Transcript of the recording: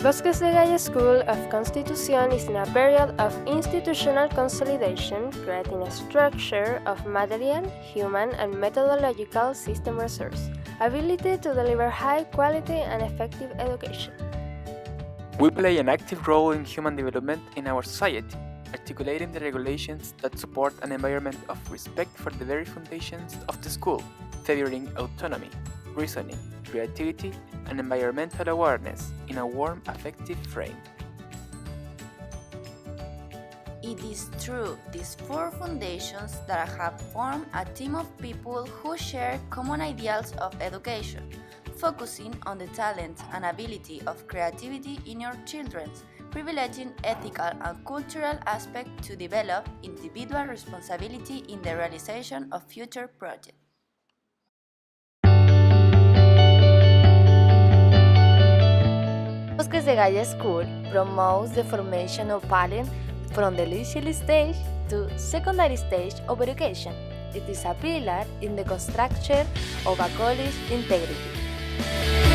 Bosques de Gaia School of Constitución is in a period of institutional consolidation, creating a structure of material, human, and methodological system resource, ability to deliver high quality and effective education. We play an active role in human development in our society, articulating the regulations that support an environment of respect for the very foundations of the school, favoring autonomy, reasoning, creativity, and environmental awareness in a warm, affective frame. It is through these four foundations that have formed a team of people who share common ideals of education, focusing on the talent and ability of creativity in your children, privileging ethical and cultural aspects to develop individual responsibility in the realization of future projects. Bosques de Gaia School promotes the formation of talent from the initial stage to secondary stage of education. It is a pillar in the construction of a college integrity.